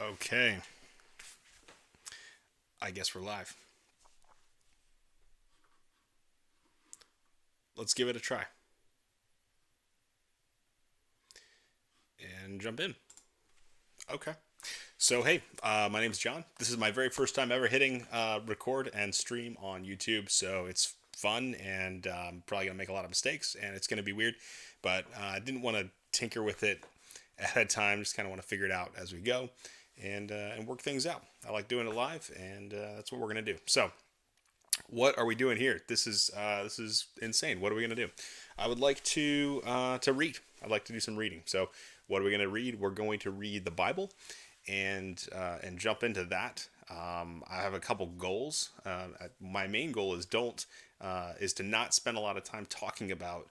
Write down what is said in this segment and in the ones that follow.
Okay, I guess we're live. Let's give it a try and jump in. Okay. So, hey, my name's John. This is my very first time ever hitting record and stream on YouTube. So it's fun and probably going to make a lot of mistakes and it's going to be weird. But I didn't want to tinker with it ahead of time. Just kind of want to figure it out as we go and work things out. I like doing it live and that's what we're going to do. So, what are we doing here? This is insane. What are we gonna do? I would like to read. I'd like to do some reading. So, what are we gonna read? We're going to read the Bible, and jump into that. I have a couple goals. My main goal is to not spend a lot of time talking about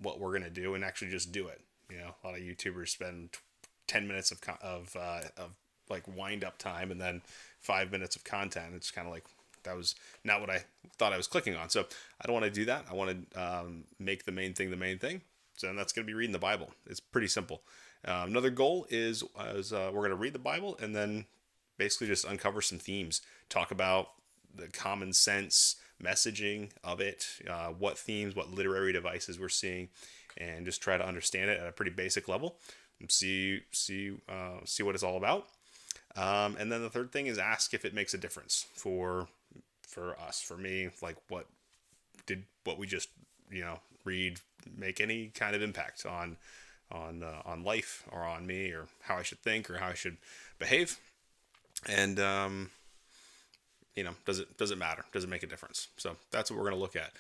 what we're gonna do and actually just do it. A lot of YouTubers spend 10 minutes of like wind up time and then 5 minutes of content. It's kind of like that was not what I thought I was clicking on. So I don't want to do that. I want to make the main thing the main thing. So that's going to be reading the Bible. It's pretty simple. Another goal is we're going to read the Bible and then basically just uncover some themes, talk about the common sense messaging of it, what themes, what literary devices we're seeing, and just try to understand it at a pretty basic level. And see what it's all about. And then the third thing is ask if it makes a difference for us, for me, like what we just read make any kind of impact on life or on me or how I should think or how I should behave, and does it matter? Does it make a difference? So that's what we're gonna look at.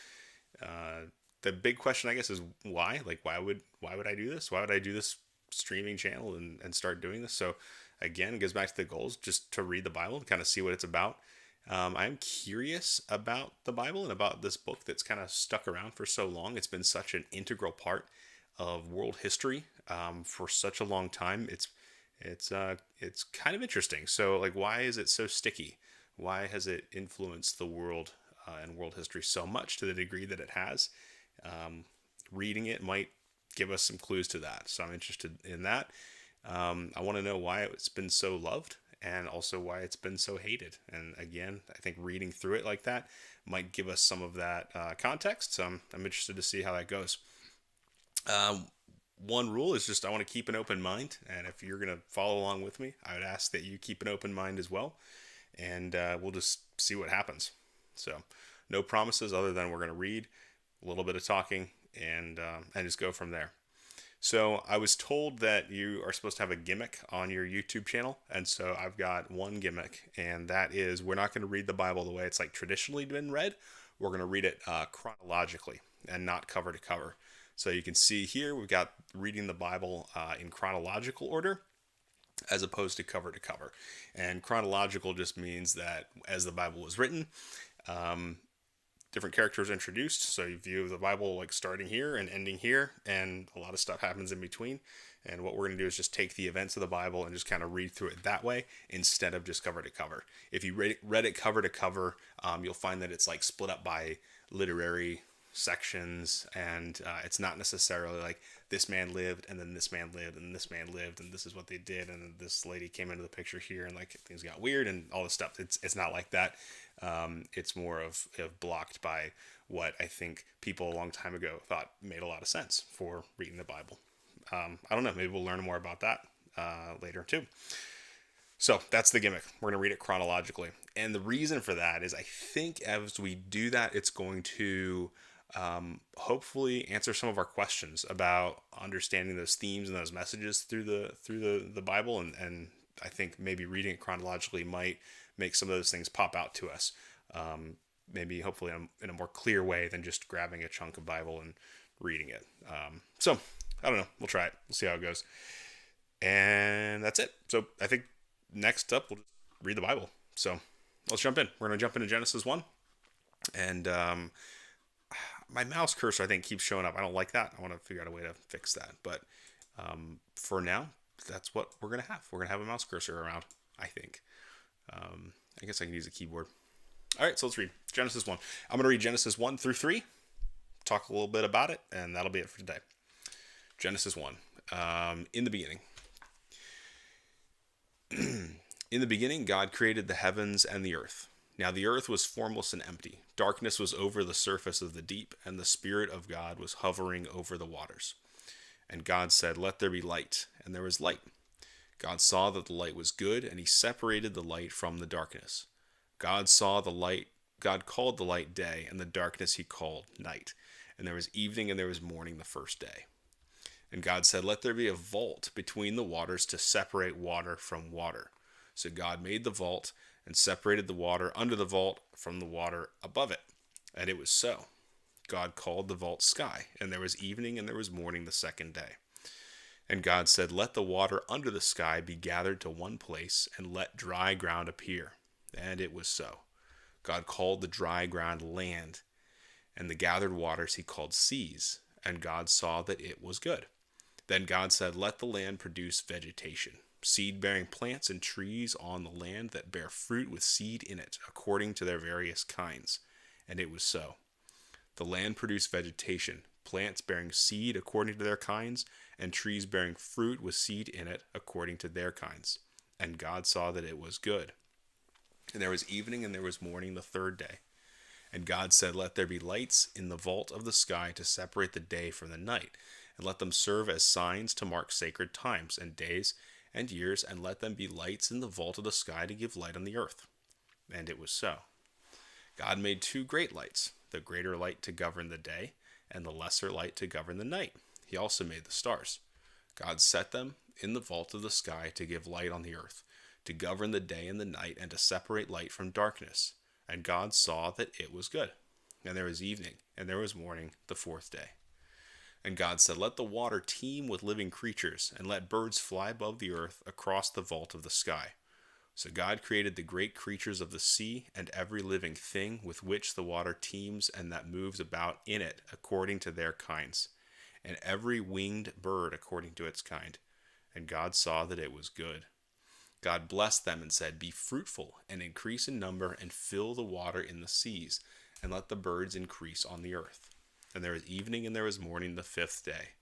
The big question, I guess, is why? Like, why would I do this? Why would I do this streaming channel and start doing this? So again, it goes back to the goals, just to read the Bible and kind of see what it's about. I'm curious about the Bible and about this book that's kind of stuck around for so long. It's been such an integral part of world history for such a long time. It's kind of interesting. So, like, why is it so sticky? Why has it influenced the world and world history so much to the degree that it has? Reading it might give us some clues to that. So I'm interested in that. I want to know why it's been so loved and also why it's been so hated. And again, I think reading through it like that might give us some of that context. So I'm interested to see how that goes. Um, One rule is just I want to keep an open mind. And if you're going to follow along with me, I would ask that you keep an open mind as well. And we'll just see what happens. So, no promises other than we're going to read, a little bit of talking, and just go from there. So I was told that you are supposed to have a gimmick on your YouTube channel, and so I've got one gimmick, and that is we're not going to read the Bible the way it's like traditionally been read. We're going to read it chronologically and not cover to cover. So you can see here we've got reading the Bible in chronological order as opposed to cover. And chronological just means that as the Bible was written, um, different characters introduced. So you view the Bible like starting here and ending here, and a lot of stuff happens in between. And what we're going to do is just take the events of the Bible and just kind of read through it that way instead of just cover to cover. If you read it cover to cover, you'll find that it's like split up by literary sections, and it's not necessarily like this man lived and then this man lived and this man lived and this is what they did and then this lady came into the picture here and like things got weird and all this stuff. It's not like that. It's more of blocked by what I think people a long time ago thought made a lot of sense for reading the Bible. I don't know. Maybe we'll learn more about that later too. So that's the gimmick. We're going to read it chronologically. And the reason for that is I think as we do that, it's going to hopefully answer some of our questions about understanding those themes and those messages through the Bible. And I think maybe reading it chronologically might make some of those things pop out to us. Maybe hopefully in a more clear way than just grabbing a chunk of Bible and reading it. So I don't know. We'll try it. We'll see how it goes. And that's it. So I think next up we'll just read the Bible. So let's jump in. We're going to jump into Genesis 1. And my mouse cursor, I think, keeps showing up. I don't like that. I want to figure out a way to fix that. But for now, that's what we're going to have. We're going to have a mouse cursor around, I think. I guess I can use a keyboard. All right, so let's read Genesis 1. I'm going to read Genesis 1 through 3, talk a little bit about it, and that'll be it for today. Genesis 1. In the beginning. In the beginning, God created the heavens and the earth. Now the earth was formless and empty. Darkness was over the surface of the deep, and the Spirit of God was hovering over the waters. And God said, "Let there be light," and there was light. God saw that the light was good, and he separated the light from the darkness. God saw the light, God called the light day, and the darkness he called night. And there was evening and there was morning the first day. And God said, "Let there be a vault between the waters to separate water from water." So God made the vault and separated the water under the vault from the water above it. And it was so. God called the vault sky, and there was evening and there was morning the second day. And God said, "Let the water under the sky be gathered to one place, and let dry ground appear." And it was so. God called the dry ground land, and the gathered waters he called seas. And God saw that it was good. Then God said, "Let the land produce vegetation, seed-bearing plants and trees on the land that bear fruit with seed in it, according to their various kinds." And it was so. The land produced vegetation, plants bearing seed according to their kinds, and trees bearing fruit with seed in it according to their kinds. And God saw that it was good. And there was evening and there was morning the third day. And God said, "Let there be lights in the vault of the sky to separate the day from the night, and let them serve as signs to mark sacred times and days and years, and let them be lights in the vault of the sky to give light on the earth." And it was so. God made two great lights, the greater light to govern the day, and the lesser light to govern the night. He also made the stars. God set them in the vault of the sky to give light on the earth, to govern the day and the night, and to separate light from darkness. And God saw that it was good. And there was evening, and there was morning the fourth day. And God said, "Let the water teem with living creatures, and let birds fly above the earth across the vault of the sky." So God created the great creatures of the sea, and every living thing with which the water teems and that moves about in it according to their kinds, and every winged bird according to its kind. And God saw that it was good. God blessed them and said, "Be fruitful and increase in number, and fill the water in the seas, and let the birds increase on the earth." And there was evening and there was morning the fifth day.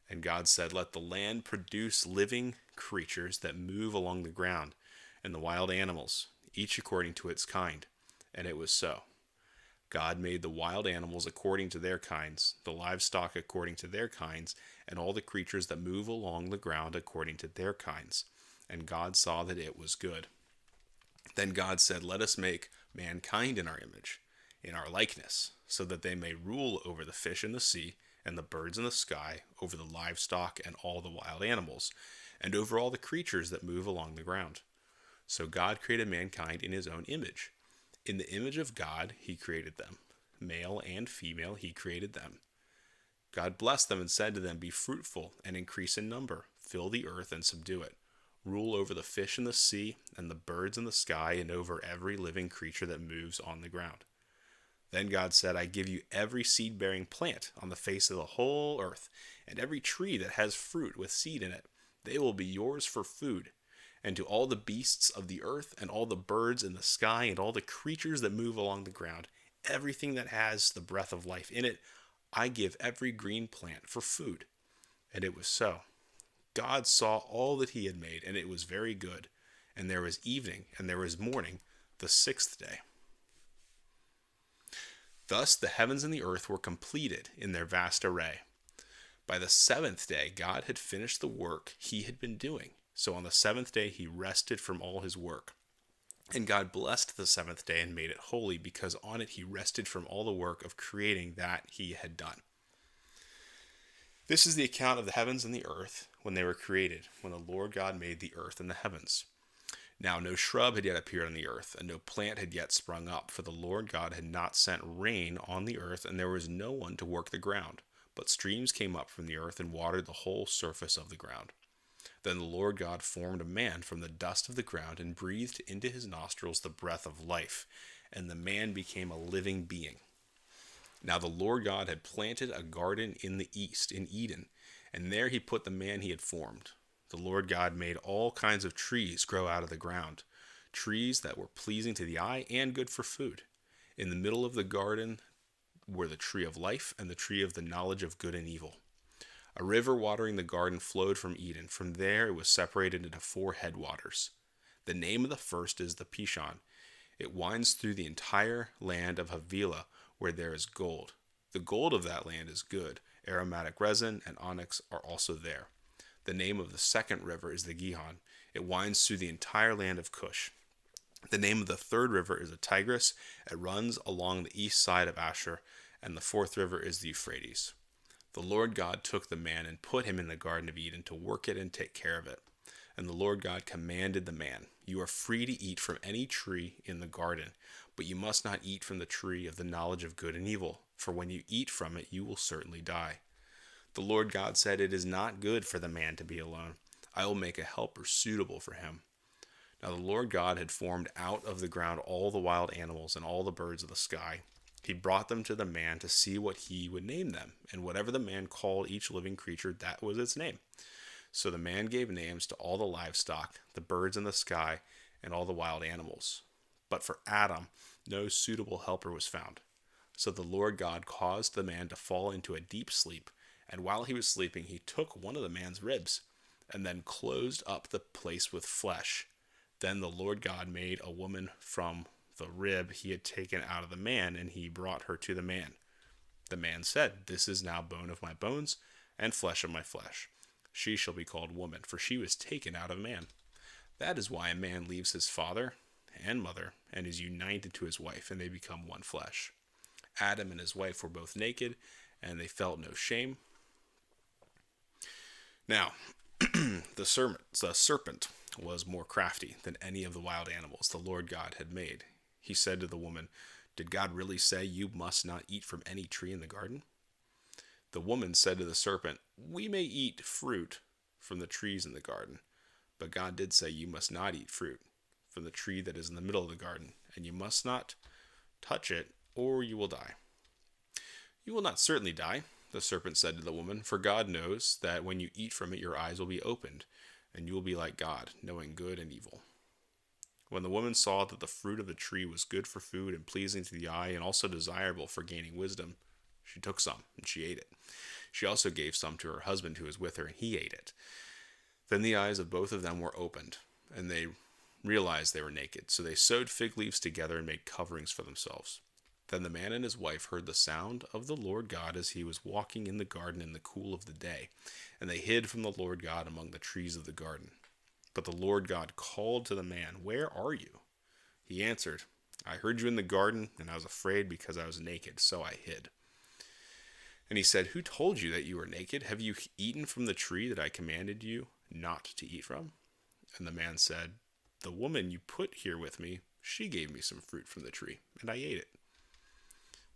And God said, "Let the land produce living creatures that move along the ground, and the wild animals, each according to its kind." And it was so. God made the wild animals according to their kinds, the livestock according to their kinds, and all the creatures that move along the ground according to their kinds. And God saw that it was good. Then God said, "Let us make mankind in our image, in our likeness, so that they may rule over the fish in the sea, and the birds in the sky, over the livestock and all the wild animals, and over all the creatures that move along the ground." So God created mankind in his own image. In the image of God he created them. Male and female he created them. God blessed them and said to them, "Be fruitful and increase in number, fill the earth and subdue it. Rule over the fish in the sea and the birds in the sky, and over every living creature that moves on the ground." Then God said, "I give you every seed-bearing plant on the face of the whole earth, and every tree that has fruit with seed in it. They will be yours for food. And to all the beasts of the earth, and all the birds in the sky, and all the creatures that move along the ground, everything that has the breath of life in it, I give every green plant for food." And it was so. God saw all that he had made, and it was very good. And there was evening, and there was morning, the sixth day. Thus the heavens and the earth were completed in their vast array. By the seventh day, God had finished the work he had been doing. So on the seventh day, he rested from all his work. And God blessed the seventh day and made it holy, because on it he rested from all the work of creating that he had done. This is the account of the heavens and the earth when they were created, when the Lord God made the earth and the heavens. Now no shrub had yet appeared on the earth, and no plant had yet sprung up, for the Lord God had not sent rain on the earth, and there was no one to work the ground. But streams came up from the earth and watered the whole surface of the ground. Then the Lord God formed a man from the dust of the ground, and breathed into his nostrils the breath of life, and the man became a living being. Now the Lord God had planted a garden in the east, in Eden, and there he put the man he had formed. The Lord God made all kinds of trees grow out of the ground, trees that were pleasing to the eye and good for food. In the middle of the garden were the tree of life and the tree of the knowledge of good and evil. A river watering the garden flowed from Eden. From there it was separated into four headwaters. The name of the first is the Pishon. It winds through the entire land of Havilah, where there is gold. The gold of that land is good. Aromatic resin and onyx are also there. The name of the second river is the Gihon. It winds through the entire land of Cush. The name of the third river is the Tigris. It runs along the east side of Ashur, and the fourth river is the Euphrates. The Lord God took the man and put him in the Garden of Eden to work it and take care of it. And the Lord God commanded the man, "You are free to eat from any tree in the garden, but you must not eat from the tree of the knowledge of good and evil, for when you eat from it, you will certainly die." The Lord God said, "It is not good for the man to be alone. I will make a helper suitable for him." Now the Lord God had formed out of the ground all the wild animals and all the birds of the sky. He brought them to the man to see what he would name them, and whatever the man called each living creature, that was its name. So the man gave names to all the livestock, the birds in the sky, and all the wild animals. But for Adam, no suitable helper was found. So the Lord God caused the man to fall into a deep sleep, and while he was sleeping, he took one of the man's ribs, and then closed up the place with flesh. Then the Lord God made a woman from the rib he had taken out of the man, and he brought her to the man. The man said, "This is now bone of my bones and flesh of my flesh. She shall be called woman, for she was taken out of man." That is why a man leaves his father and mother and is united to his wife, and they become one flesh. Adam and his wife were both naked, and they felt no shame. Now, the serpent was more crafty than any of the wild animals the Lord God had made. He said to the woman, "Did God really say you must not eat from any tree in the garden?" The woman said to the serpent, "We may eat fruit from the trees in the garden, but God did say you must not eat fruit from the tree that is in the middle of the garden, and you must not touch it, or you will die." "You will not certainly die," the serpent said to the woman, "for God knows that when you eat from it, your eyes will be opened, and you will be like God, knowing good and evil." When the woman saw that the fruit of the tree was good for food and pleasing to the eye and also desirable for gaining wisdom, she took some and she ate it. She also gave some to her husband who was with her, and he ate it. Then the eyes of both of them were opened, and they realized they were naked. So they sewed fig leaves together and made coverings for themselves. Then the man and his wife heard the sound of the Lord God as he was walking in the garden in the cool of the day, and they hid from the Lord God among the trees of the garden. But the Lord God called to the man, "Where are you?" He answered, "I heard you in the garden, and I was afraid because I was naked, so I hid." And he said, "Who told you that you were naked? Have you eaten from the tree that I commanded you not to eat from?" And the man said, "The woman you put here with me, she gave me some fruit from the tree, and I ate it."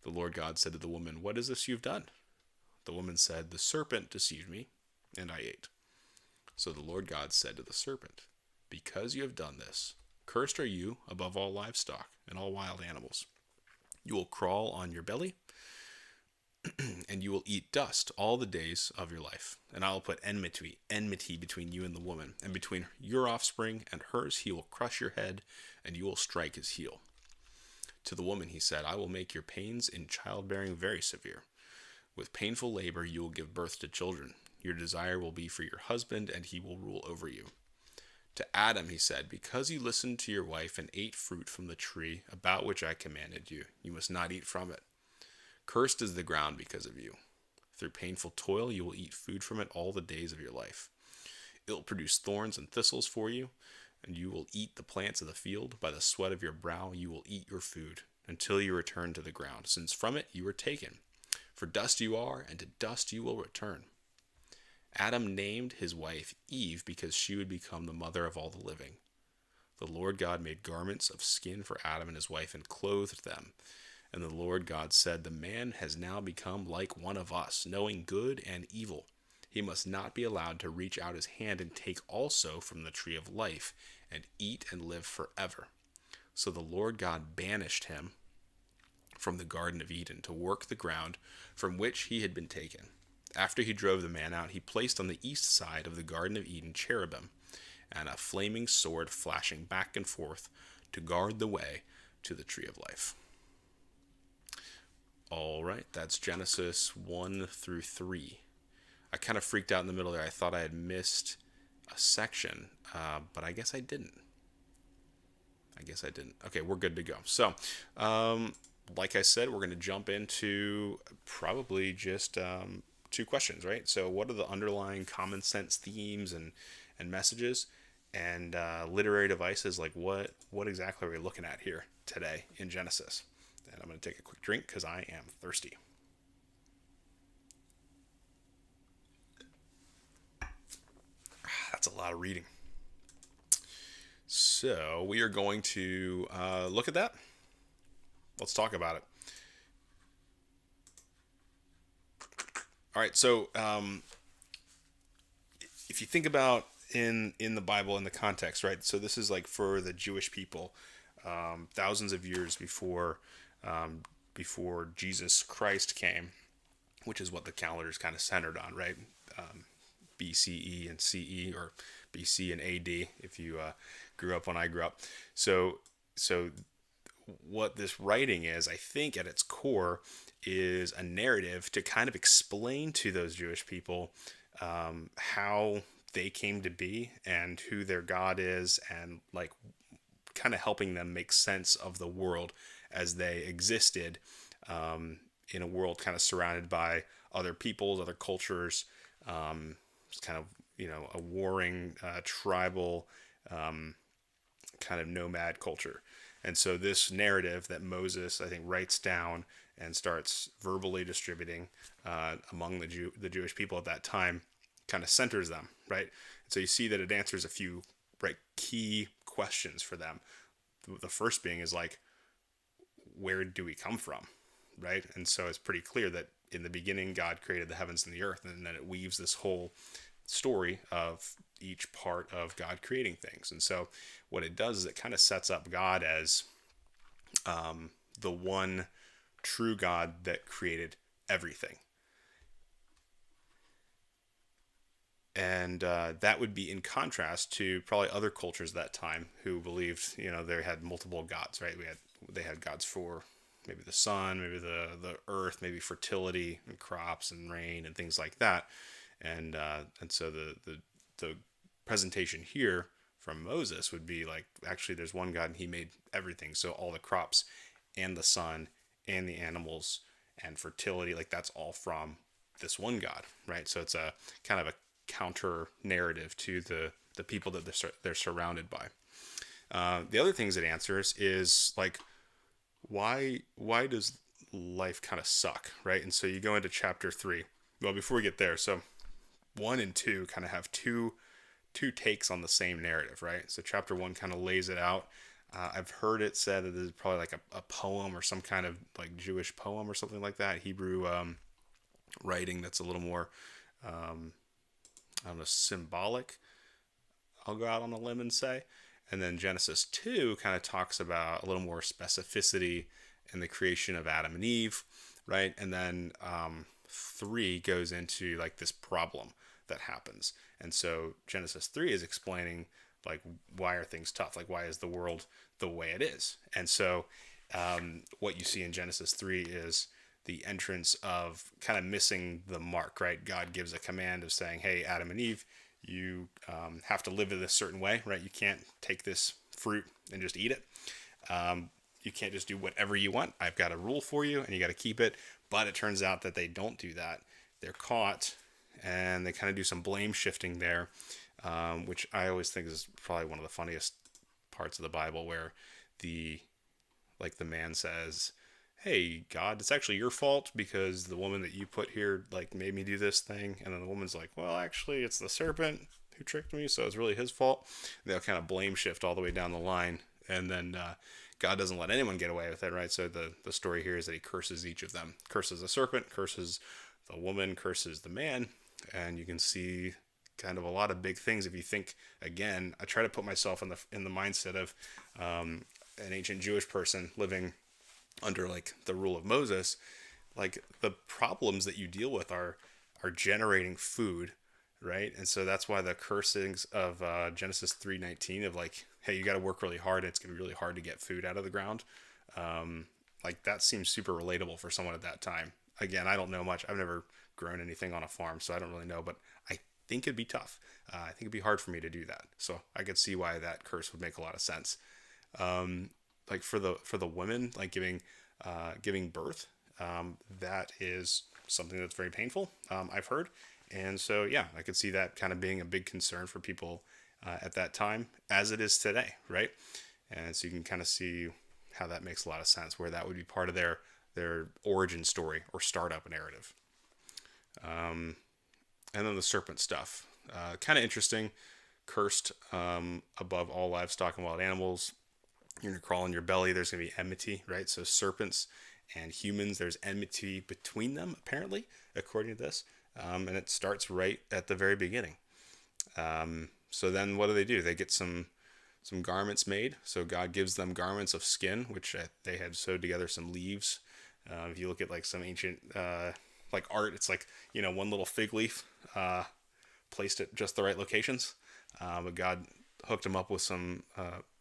The Lord God said to the woman, "What is this you've done?" The woman said, "The serpent deceived me, and I ate." So the Lord God said to the serpent, "Because you have done this, cursed are you above all livestock and all wild animals. You will crawl on your belly, and you will eat dust all the days of your life. And I will put enmity between you and the woman, and between your offspring and hers. He will crush your head, and you will strike his heel." To the woman he said, "I will make your pains in childbearing very severe. With painful labor you will give birth to children. Your desire will be for your husband, and he will rule over you." To Adam he said, "Because you listened to your wife and ate fruit from the tree about which I commanded you, you must not eat from it. Cursed is the ground because of you. Through painful toil you will eat food from it all the days of your life. It will produce thorns and thistles for you, and you will eat the plants of the field. By the sweat of your brow you will eat your food, until you return to the ground, since from it you were taken. For dust you are, and to dust you will return." Adam named his wife Eve because she would become the mother of all the living. The Lord God made garments of skin for Adam and his wife and clothed them. And the Lord God said, "The man has now become like one of us, knowing good and evil. He must not be allowed to reach out his hand and take also from the tree of life and eat and live forever." So the Lord God banished him from the Garden of Eden to work the ground from which he had been taken. After he drove the man out, he placed on the east side of the Garden of Eden cherubim and a flaming sword flashing back and forth to guard the way to the tree of life. All right, that's Genesis 1 through 3. I kind of freaked out in the middle there. I thought I had missed a section, but I guess I didn't. I guess I didn't. Okay, we're good to go. So, like I said, we're going to jump into probably just two questions, right? So, what are the underlying common sense themes and messages, and literary devices? Like, what exactly are we looking at here today in Genesis? And I'm going to take a quick drink because I am thirsty. That's a lot of reading. So we are going to look at that. Let's talk about it. All right. So if you think about in the Bible, in the context, right? So this is like for the Jewish people, thousands of years before Jesus Christ came, which is what the calendar is kind of centered on, right? BCE and CE, or BC and AD, if you grew up when I grew up. So what this writing is, I think at its core, is a narrative to kind of explain to those Jewish people how they came to be and who their God is, and like kind of helping them make sense of the world as they existed in a world kind of surrounded by other peoples, other cultures. It's kind of, a warring, tribal, kind of nomad culture. And so this narrative that Moses, I think, writes down and starts verbally distributing among the Jewish people at that time, kind of centers them, right? And so you see that it answers a few key questions for them. The first being is like, where do we come from, right? And so it's pretty clear that in the beginning, God created the heavens and the earth, and then it weaves this whole story of each part of God creating things. And so what it does is it kind of sets up God as the one true God that created everything. And that would be in contrast to probably other cultures at that time who believed, they had multiple gods, right? They had gods for maybe the sun, maybe the earth, maybe fertility and crops and rain and things like that. And so the presentation here from Moses would be like, actually, there's one God and he made everything. So all the crops and the sun and the animals and fertility, like that's all from this one God, right? So it's a kind of a counter narrative to the people that they're surrounded by. The other things it answers is like, why does life kind of suck, right? And so you go into chapter 3. Well, before we get there, so 1 and 2 kind of have two takes on the same narrative, right? So chapter 1 kind of lays it out. I've heard it said that this is probably like a poem or some kind of like Jewish poem or something like that, Hebrew writing that's a little more I don't know, symbolic, I'll go out on a limb and say. And then Genesis 2 kind of talks about a little more specificity in the creation of Adam and Eve, right? And then 3 goes into like this problem that happens. And so Genesis 3 is explaining like, why are things tough? Like, why is the world the way it is? And so what you see in Genesis 3 is the entrance of kind of missing the mark, right? God gives a command of saying, hey, Adam and Eve, you have to live in this certain way, right? You can't take this fruit and just eat it. You can't just do whatever you want. I've got a rule for you and you got to keep it. But it turns out that they don't do that. They're caught and they kind of do some blame shifting there, which I always think is probably one of the funniest parts of the Bible, where the man says, hey, God, it's actually your fault because the woman that you put here like made me do this thing. And then the woman's like, well, actually it's the serpent who tricked me, so it's really his fault. And they'll kind of blame shift all the way down the line. And then God doesn't let anyone get away with it, right? So the story here is that he curses each of them. Curses the serpent, curses the woman, curses the man. And you can see kind of a lot of big things. If you think, again, I try to put myself in the mindset of an ancient Jewish person living under like the rule of Moses. Like the problems that you deal with are generating food, right? And so that's why the cursings of Genesis 3:19 of like, hey, you got to work really hard, and it's gonna be really hard to get food out of the ground. Like that seems super relatable for someone at that time. Again, I don't know much. I've never grown anything on a farm, so I don't really know, but I think it'd be tough. I think it'd be hard for me to do that. So I could see why that curse would make a lot of sense. Like for the women, like giving birth, that is something that's very painful. I've heard, and so yeah, I could see that kind of being a big concern for people at that time, as it is today, right? And so you can kind of see how that makes a lot of sense, where that would be part of their origin story or startup narrative. And then the serpent stuff, kind of interesting. Cursed above all livestock and wild animals. You're gonna crawl in your belly. There's gonna be enmity, right? So serpents and humans, there's enmity between them, apparently, according to this. And it starts right at the very beginning. So then what do? They get some garments made. So God gives them garments of skin, which they had sewed together some leaves. If you look at like some ancient like art, it's like, one little fig leaf placed at just the right locations. But God hooked them up with some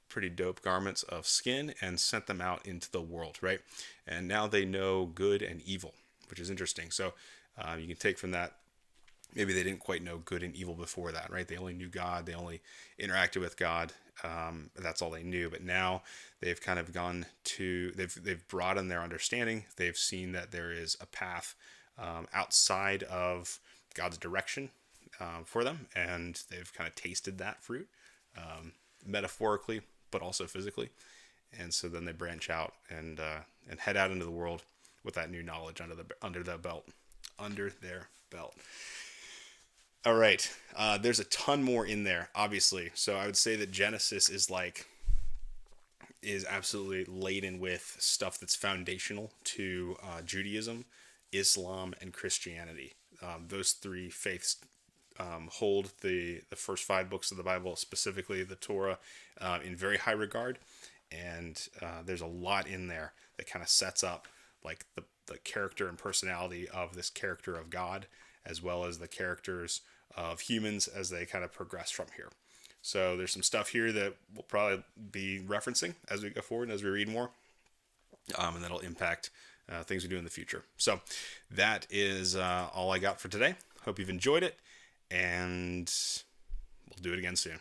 pretty dope garments of skin and sent them out into the world, right? And now they know good and evil, which is interesting. So you can take from that, maybe they didn't quite know good and evil before that, right? They only knew God. They only interacted with God. That's all they knew. But now they've kind of they've broadened their understanding. They've seen that there is a path outside of God's direction for them, and they've kind of tasted that fruit, metaphorically, but also physically. And so then they branch out and head out into the world with that new knowledge under their belt. All right, there's a ton more in there, obviously. So I would say that Genesis is absolutely laden with stuff that's foundational to Judaism, Islam, and Christianity. Those three faiths hold the first 5 books of the Bible, specifically the Torah, in very high regard. And there's a lot in there that kind of sets up like the character and personality of this character of God, as well as the characters of humans as they kind of progress from here. So there's some stuff here that we'll probably be referencing as we go forward and as we read more, and that'll impact things we do in the future. So that is all I got for today. Hope you've enjoyed it, and we'll do it again soon.